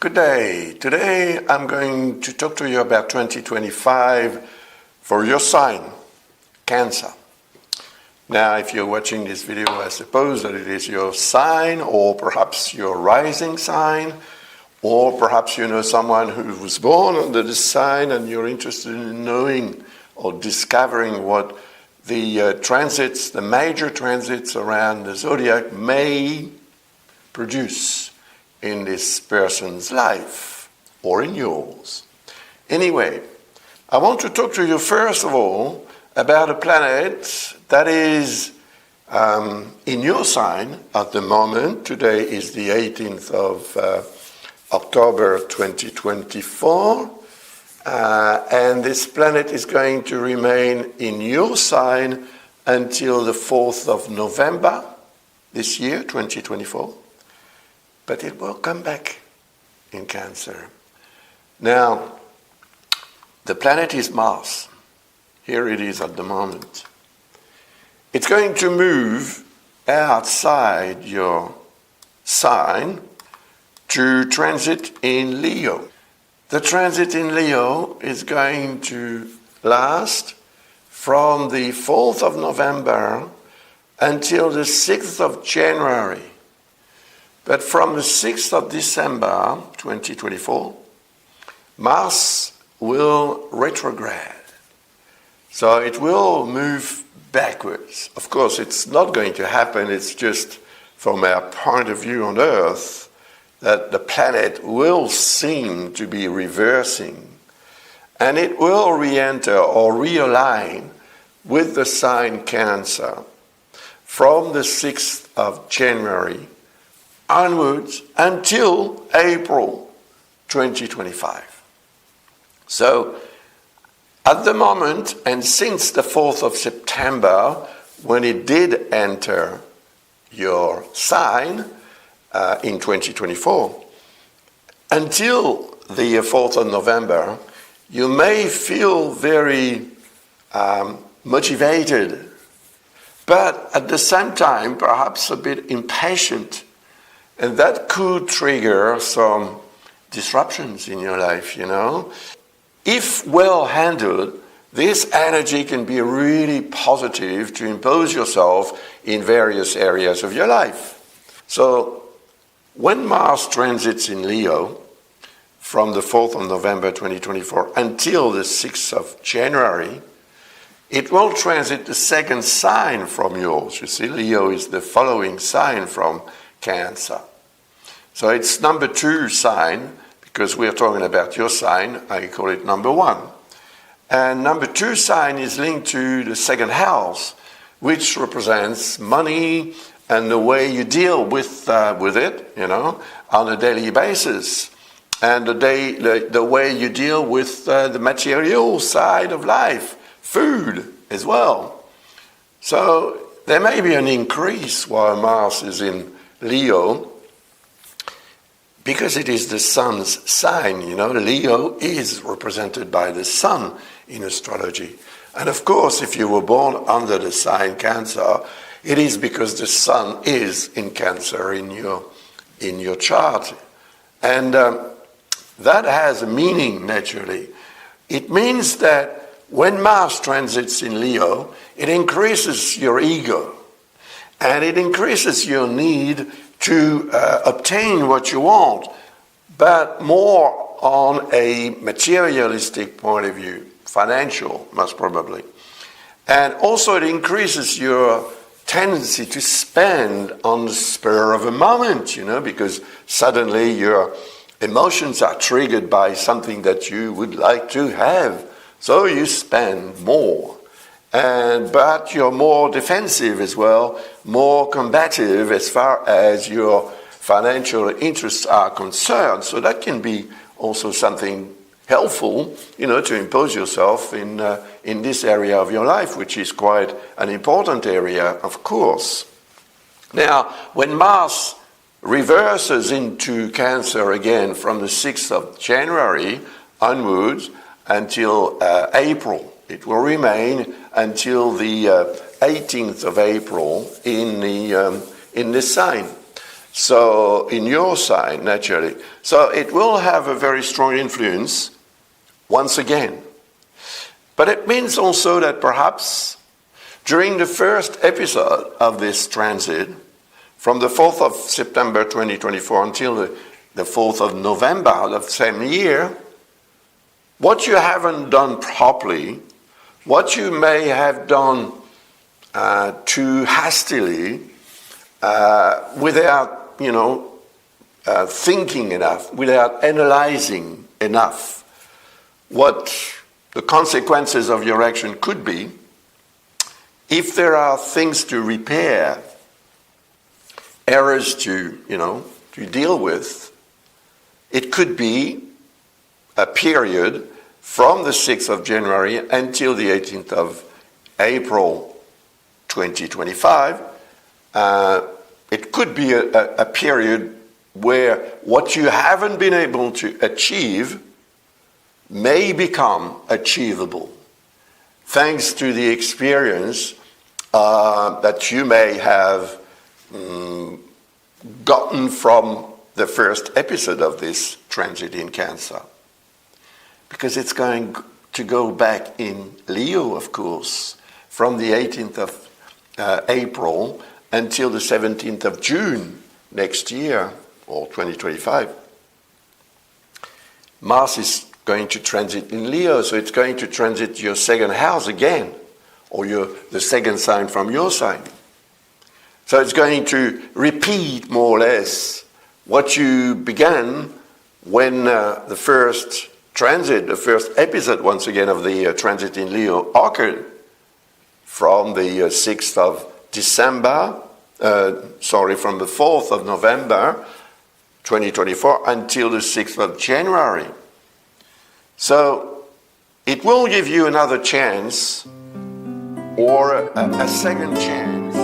Good day. Today I'm going to talk to you about 2025 for your sign, Cancer. Now, if you're watching this video, I suppose that it is your sign or perhaps your rising sign, or perhaps you know someone who was born under this sign and you're interested in knowing or discovering what the transits, the major transits around the zodiac may produce in this person's life or in yours. Anyway, I want to talk to you first of all about a planet that is in your sign at the moment. Today is the 18th of October 2024, and this planet is going to remain in your sign until the 4th of November this year, 2024. But it will come back in Cancer. Now, the planet is Mars. Here it is at the moment. It's going to move outside your sign to transit in Leo. The transit in Leo is going to last from the 4th of November until the 6th of January. But from the 6th of December 2024, Mars will retrograde. So it will move backwards. Of course, it's not going to happen. It's just from our point of view on Earth that the planet will seem to be reversing. And it will re-enter or realign with the sign Cancer from the 6th of January onwards until April 2025. So, at the moment, and since the 4th of September, when it did enter your sign in 2024, until the 4th of November, you may feel very motivated, but at the same time, perhaps a bit impatient. And that could trigger some disruptions in your life, you know. If well handled, this energy can be really positive to impose yourself in various areas of your life. So, when Mars transits in Leo, from the 4th of November 2024 until the 6th of January, it will transit the second sign from yours. You see, Leo is the following sign from Cancer. So it's number 2 sign, because we are talking about your sign, I call it number 1. And number 2 sign is linked to the second house, which represents money and the way you deal with it, you know, on a daily basis. And the way you deal with the material side of life, food as well. So there may be an increase while Mars is in Leo, because it is the sun's sign. You know, Leo is represented by the sun in astrology. And of course, if you were born under the sign Cancer, it is because the sun is in Cancer in your chart. And that has a meaning, naturally. It means that when Mars transits in Leo, it increases your ego. And it increases your need to obtain what you want, but more on a materialistic point of view, financial, most probably. And also it increases your tendency to spend on the spur of a moment, you know, because suddenly your emotions are triggered by something that you would like to have, so you spend more. But you're more defensive as well, more combative as far as your financial interests are concerned. So that can be also something helpful, you know, to impose yourself in this area of your life, which is quite an important area, of course. Now, when Mars reverses into Cancer again from the 6th of January onwards until April, it will remain until the 18th of April in this sign. So in your sign, naturally. So it will have a very strong influence once again. But it means also that perhaps during the first episode of this transit, from the 4th of September 2024 until the 4th of November of the same year, what you haven't done properly, what you may have done too hastily, without, thinking enough, without analyzing enough what the consequences of your action could be, if there are things to repair, errors to deal with, it could be a period from the 6th of January until the 18th of April 2025. It could be a period where what you haven't been able to achieve may become achievable, thanks to the experience that you may have gotten from the first episode of this transit in Cancer. Because it's going to go back in Leo, of course, from the 18th of April until the 17th of June next year, or 2025. Mars is going to transit in Leo, so it's going to transit your second house again, or the second sign from your sign. So it's going to repeat more or less what you began when the first transit, the first episode once again of the transit in Leo occurred from the 6th of December, from the 4th of November 2024 until the 6th of January. So it will give you another chance, or a second chance,